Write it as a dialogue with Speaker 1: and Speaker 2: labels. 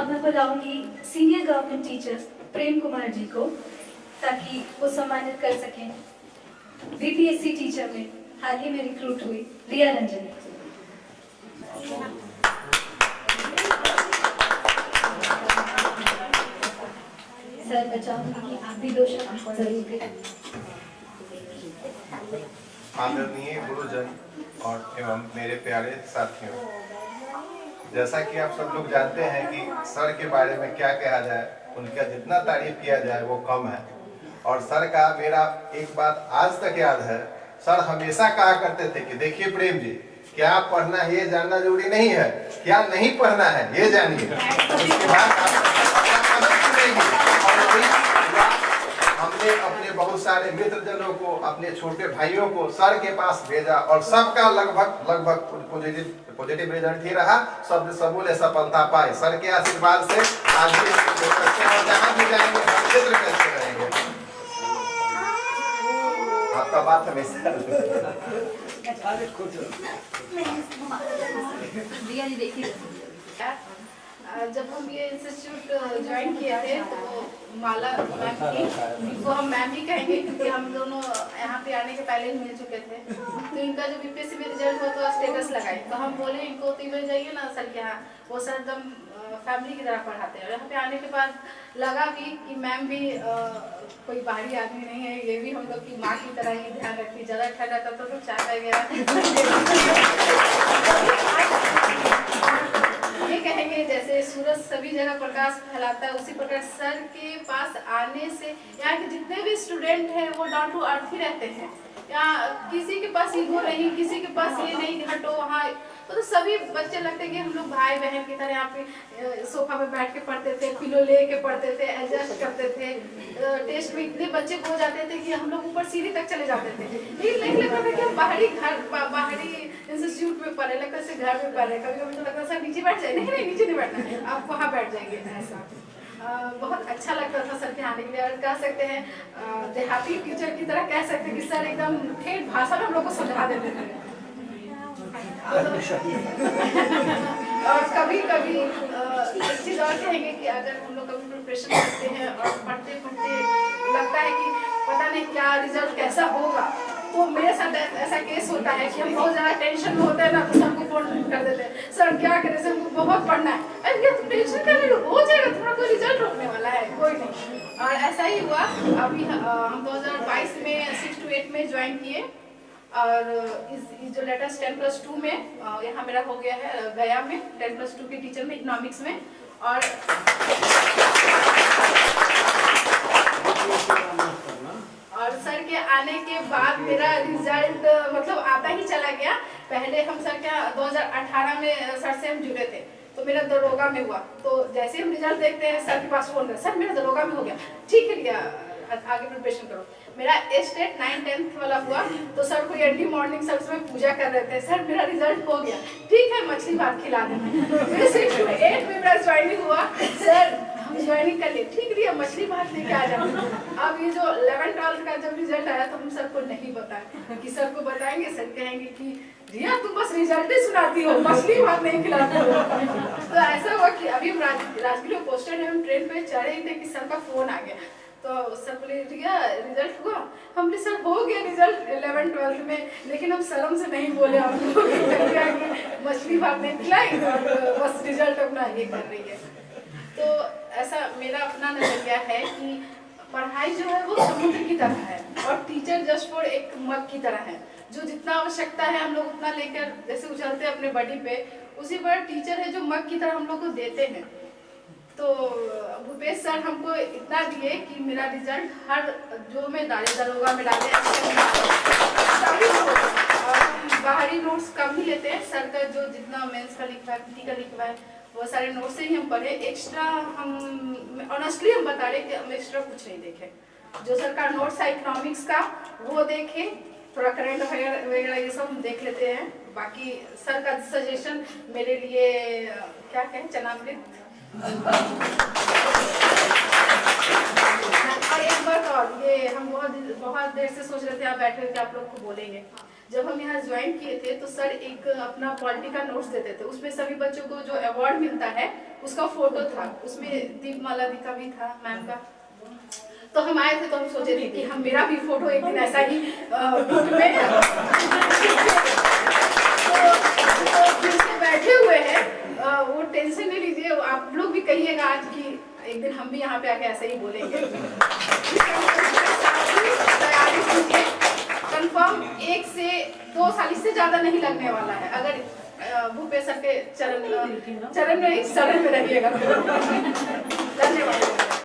Speaker 1: अब मैं बुलाऊंगी senior government teacher Prem Kumar ji को ताकि वो सम्मानित कर सकें। बीपीएससी टीचर में हाल ही में रिक्रूट हुई रिया रंजन। सर मैं चाहूंगी कि आप भी दो शब्द जरूर करें।
Speaker 2: आदरणीय गुरुजन और एवं मेरे प्यारे साथियों, जैसा कि आप सब लोग जानते हैं कि सर के बारे में क्या कहा जाए, उनका जितना तारीफ किया जाए वो कम है। और सर का मेरा एक बात आज तक याद है, सर हमेशा कहा करते थे कि देखिए प्रेम जी, क्या पढ़ना है ये जानना जरूरी नहीं है, क्या नहीं पढ़ना है ये जानिए। उसके बाद हमने अपने बहुत सारे मित्रजनों को, अपने छोटे भाइयों को सर के पास भेजा और सबका लगभग पॉजिटिव रिजल्ट ही रहा। सब बोले सफलता पाए सर के आशीर्वाद से। आज भी जहाँ भी जाएंगे हर क्षेत्र में अच्छे रहेंगे। आपका बात हमेशा
Speaker 3: जब हम ये इंस्टीट्यूट ज्वाइन किए थे तो माला मैम थी, इनको हम मैम ही कहेंगे क्योंकि हम दोनों यहाँ पे आने के पहले ही मिल चुके थे। तो इनका जो बीपीएससी में रिजल्ट हुआ तो स्टेटस लगाई, तो हम बोले इनको तो में जाइए ना सर के यहाँ, वो सर एकदम फैमिली की तरह पढ़ाते हैं। और यहाँ पे आने के बाद लगा भी कि मैम भी कोई बाहरी आदमी नहीं है, ये भी हम लोग की माँ की तरह ही ध्यान रखती। ज़्यादा ठंडा था तो चाय वगैरह ये कहेंगे जैसे सूरज सभी जगह प्रकाश फैलाता है, उसी प्रकार सर के पास आने से यहाँ के जितने भी स्टूडेंट हैं वो डाउन टू अर्थ ही रहते हैं। यहाँ किसी के पास ईगो नहीं, किसी के पास ये नहीं कि हटो वहाँ, तो सभी बच्चे लगते कि हम लोग भाई बहन की तरह यहाँ पे सोफा पे बैठ के पढ़ते थे, पिलो ले के पढ़ते थे, एडजस्ट करते थे। टेस्ट में इतने बच्चे हो जाते थे कि हम लोग ऊपर सीढ़ी तक चले जाते थे। लेकिन नहीं लगता था कि हम बाहरी इंस्टीट्यूट में पढ़े, लगता से घर में पढ़े। कभी कभी तो लगता सर नीचे बैठ जाए, नहीं नीचे नहीं बैठना है, आप वहाँ बैठ जाएंगे। ऐसा बहुत अच्छा लगता था सर के आने के लिए। और कह सकते हैं देहाती टीचर की तरह कह सकते हैं कि सर एकदम ठेठ भाषा में हम लोग को समझा देते थे। और कभी कभी एक चीज़ और कहेंगे कि अगर हम लोग कभी प्रिपरेशन करते हैं और पढ़ते लगता है कि पता नहीं क्या रिजल्ट कैसा होगा, तो मेरे साथ ऐसा केस होता है कि हम बहुत ज़्यादा टेंशन में होते हैं ना, तो सर को फोन कर देते हैं, सर क्या करें, सर को बहुत पढ़ना है। अरे तुम टेंशन कर रहे हो जाएगा, थोड़ा कोई रिजल्ट रोकने वाला है, कोई नहीं। और ऐसा ही हुआ। अभी हम 2022 में 6 to 8 में ज्वाइन किए और इस जो लेटेस्ट 10+2 में यहाँ मेरा हो गया है गया में 10+2 के टीचर में इकोनॉमिक्स में। और सर के आने के बाद मेरा रिजल्ट मतलब आता ही चला गया। पहले हम सर के 2018 में सर से हम जुड़े थे, तो मेरा दरोगा में हुआ। तो जैसे हम रिजल्ट देखते हैं सर के पास फोन कर, सर मेरा दरोगा में हो गया, ठीक है रिया आगे प्रिपरेशन करो। मेरा स्टेट 9-10 वाला हुआ तो सर को अर्ली मॉर्निंग सर में पूजा कर रहे थे, सर मेरा रिजल्ट हो गया, ठीक है मछली भात खिला देना। फिर 6 to 8 में मेरा ज्वाइनिंग हुआ, सर हम ज्वाइनिंग कर लिए, ठीक है मछली भात लेके आ जाओ। अब ये जो 11-12 का जब रिजल्ट आया तो हम सर को नहीं बताया कि सर को बताएंगे, सर कहेंगे कि रिया तुम बस रिजल्ट ही सुनाती हो, मछली भात नहीं खिलाती हो। तो ऐसा हुआ कि अभी हम राजगीर में पोस्टेड है, हम ट्रेन पे चढ़े ही थे कि सर का फोन आ गया। तो सर बोले रिया रिजल्ट हुआ, हमने सर हो गया रिजल्ट 11-12 में, लेकिन हम शर्म से नहीं बोले हमको मछली भात नहीं खिलाई और बस रिजल्ट अपना ये कर रही है। तो ऐसा मेरा अपना नजरिया है कि पढ़ाई जो है वो समुद्र की तरह है और टीचर जस्ट फॉर एक मग की तरह है, जो जितना आवश्यकता है हम लोग उतना लेकर जैसे उछलते हैं अपने बॉडी पे, उसी पर टीचर है जो मग की तरह हम लोग को देते हैं। तो भूपेश सर हमको इतना दिए कि मेरा रिजल्ट हर जो में डाले, दरोगा में डाले, सभी और बाहरी नोट्स कम ही लेते हैं। सर का जो जितना मेंस का लिखवा है, पीटी का लिखवा है, वो सारे नोट्स से ही हम पढ़े। एक्स्ट्रा हम ऑनेस्टली हम बता रहे कि हम एक्स्ट्रा कुछ नहीं देखे। जो सर का नोट्स है इकोनॉमिक्स का वो देखे, थोड़ा करंट वगैरह ये सब हम देख लेते हैं। बाकी सर का सजेशन मेरे लिए क्या कहें चनामृत। और एक बात और, ये हम बहुत देर से सोच रहे थे आप बैठे हुए कि आप लोग को बोलेंगे। जब हम यहाँ ज्वाइन किए थे तो सर एक अपना पॉलिटिकल नोट्स देते थे, उसमें सभी बच्चों को जो अवार्ड मिलता है उसका फोटो था, उसमें दीपमाला दी का भी था, मैम का। तो हम आए थे तो हम सोचे थे कि हम मेरा भी फोटो एक दिन ऐसा ही बुक में तो फिर से बैठे हुए हैं। वो टेंशन नहीं लीजिए, आप लोग भी कहिएगा आज कि एक दिन हम भी यहाँ पे आके ऐसे ही बोलेंगे। तैयारी कीजिए, कंफर्म 1 से 2 साल, इससे ज्यादा नहीं लगने वाला है। अगर भूपेश सर के चरण में ही शरण में रहिएगा। धन्यवाद।